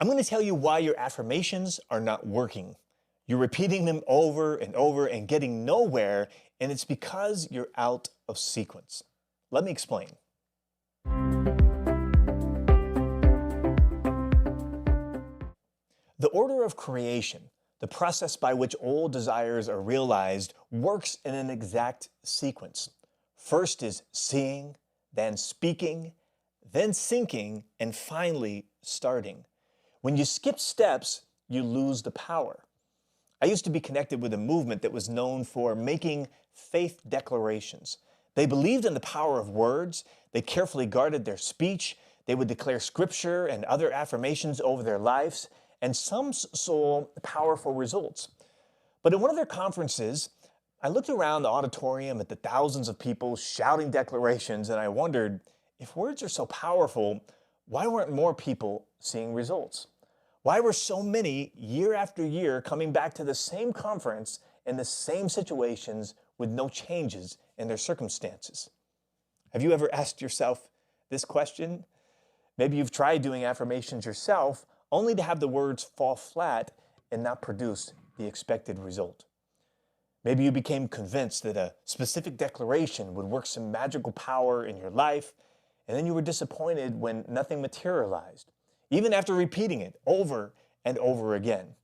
I'm going to tell you why your affirmations are not working. You're repeating them over and over and getting nowhere, and it's because you're out of sequence. Let me explain. The order of creation, the process by which all desires are realized, works in an exact sequence. First is seeing, then speaking, then sinking, and finally starting. When you skip steps, you lose the power. I used to be connected with a movement that was known for making faith declarations. They believed in the power of words. They carefully guarded their speech. They would declare scripture and other affirmations over their lives, and some saw powerful results. But in one of their conferences, I looked around the auditorium at the thousands of people shouting declarations, and I wondered, if words are so powerful, why weren't more people seeing results? Why were so many, year after year, coming back to the same conference in the same situations with no changes in their circumstances? Have you ever asked yourself this question? Maybe you've tried doing affirmations yourself, only to have the words fall flat and not produce the expected result. Maybe you became convinced that a specific declaration would work some magical power in your life, and then you were disappointed when nothing materialized, even after repeating it over and over again.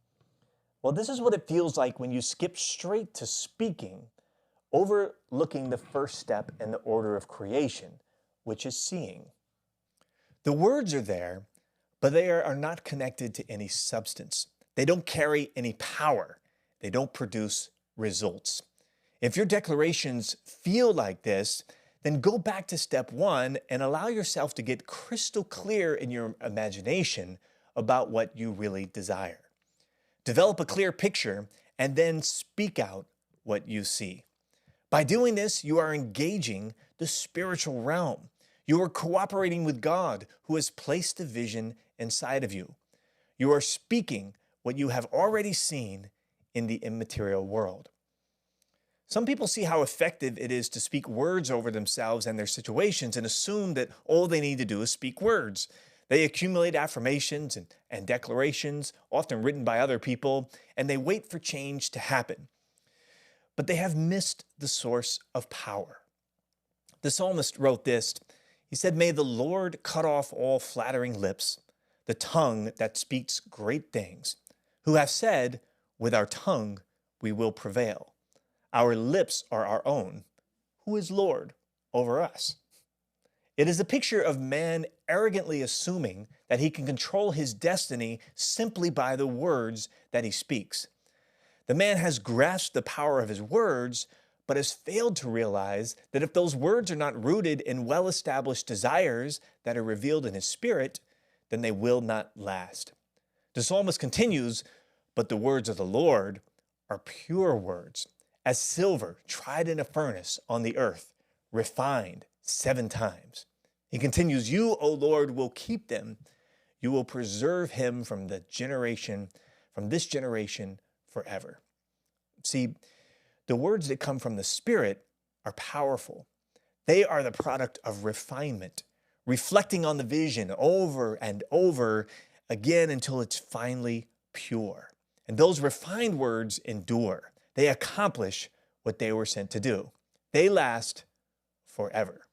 Well, this is what it feels like when you skip straight to speaking, overlooking the first step in the order of creation, which is seeing. The words are there, but they are not connected to any substance. They don't carry any power. They don't produce results. If your declarations feel like this, then go back to step one and allow yourself to get crystal clear in your imagination about what you really desire. Develop a clear picture and then speak out what you see. By doing this, you are engaging the spiritual realm. You are cooperating with God, who has placed the vision inside of you. You are speaking what you have already seen in the immaterial world. Some people see how effective it is to speak words over themselves and their situations and assume that all they need to do is speak words. They accumulate affirmations and declarations, often written by other people, and they wait for change to happen. But they have missed the source of power. The psalmist wrote this. He said, "May the Lord cut off all flattering lips, the tongue that speaks great things, who have said, with our tongue we will prevail. Our lips are our own. Who is Lord over us?" It is a picture of man arrogantly assuming that he can control his destiny simply by the words that he speaks. The man has grasped the power of his words, but has failed to realize that if those words are not rooted in well-established desires that are revealed in his spirit, then they will not last. The psalmist continues, "But the words of the Lord are pure words, as silver tried in a furnace on the earth, refined 7 times. He continues, "You, O Lord, will keep them. You will preserve him from this generation forever." See, the words that come from the Spirit are powerful. They are the product of refinement, reflecting on the vision over and over again until it's finally pure. And those refined words endure. They accomplish what they were sent to do. They last forever.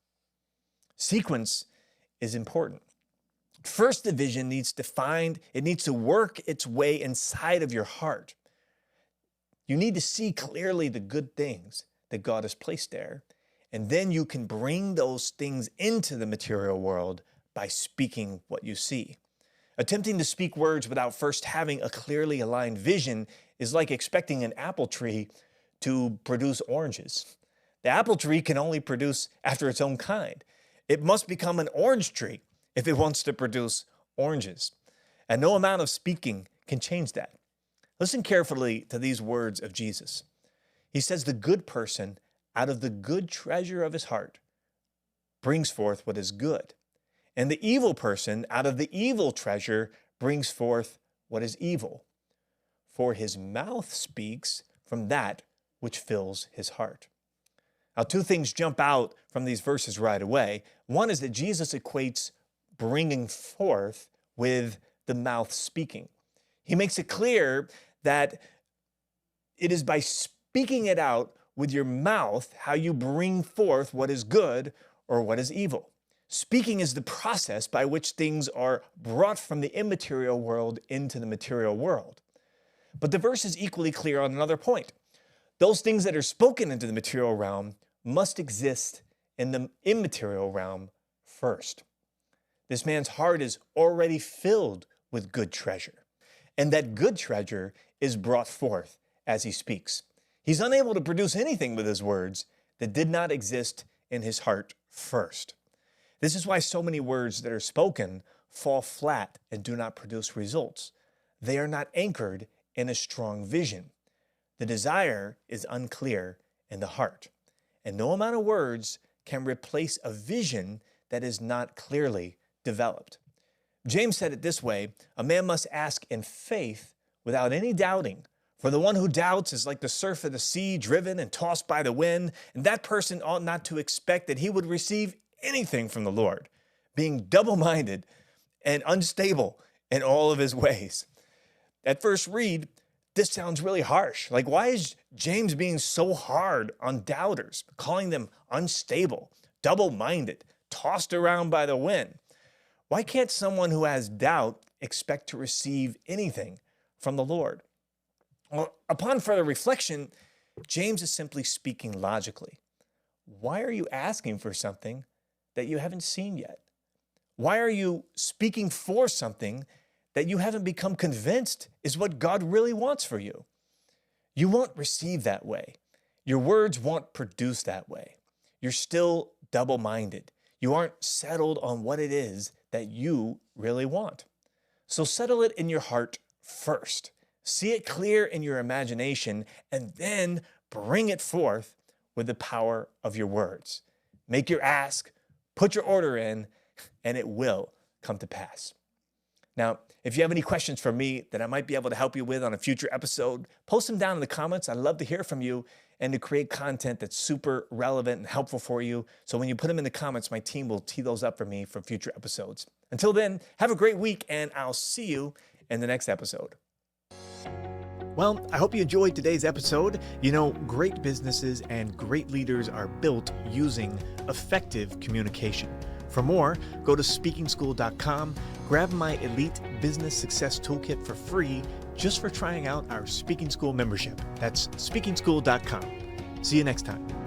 Sequence is important. First, the vision needs to work its way inside of your heart. You need to see clearly the good things that God has placed there, and then you can bring those things into the material world by speaking what you see. Attempting to speak words without first having a clearly aligned vision is like expecting an apple tree to produce oranges. The apple tree can only produce after its own kind. It must become an orange tree if it wants to produce oranges. And no amount of speaking can change that. Listen carefully to these words of Jesus. He says, "The good person, out of the good treasure of his heart, brings forth what is good. And the evil person, out of the evil treasure, brings forth what is evil. For his mouth speaks from that which fills his heart." Now, 2 things jump out from these verses right away. One is that Jesus equates bringing forth with the mouth speaking. He makes it clear that it is by speaking it out with your mouth how you bring forth what is good or what is evil. Speaking is the process by which things are brought from the immaterial world into the material world. But the verse is equally clear on another point. Those things that are spoken into the material realm must exist in the immaterial realm first. This man's heart is already filled with good treasure, and that good treasure is brought forth as he speaks. He's unable to produce anything with his words that did not exist in his heart first. This is why so many words that are spoken fall flat and do not produce results. They are not anchored in a strong vision. The desire is unclear in the heart, and no amount of words can replace a vision that is not clearly developed. James said it this way, a man must ask in faith without any doubting. For the one who doubts is like the surf of the sea, driven and tossed by the wind, and that person ought not to expect that he would receive anything from the Lord, being double-minded and unstable in all of his ways. At first read, this sounds really harsh. Like, why is James being so hard on doubters, calling them unstable, double-minded, tossed around by the wind? Why can't someone who has doubt expect to receive anything from the Lord? Well, upon further reflection, James is simply speaking logically. Why are you asking for something that you haven't seen yet? Why are you speaking for something that you haven't become convinced is what God really wants for you? You won't receive that way. Your words won't produce that way. You're still double-minded. You aren't settled on what it is that you really want. So settle it in your heart first. See it clear in your imagination, and then bring it forth with the power of your words. Make your ask, put your order in, and it will come to pass. Now, if you have any questions for me that I might be able to help you with on a future episode, post them down in the comments. I'd love to hear from you and to create content that's super relevant and helpful for you. So when you put them in the comments, my team will tee those up for me for future episodes. Until then, have a great week, and I'll see you in the next episode. Well, I hope you enjoyed today's episode. You know, great businesses and great leaders are built using effective communication. For more, go to speakingschool.com, grab my Elite Business Success Toolkit for free just for trying out our Speaking School membership. That's speakingschool.com. See you next time.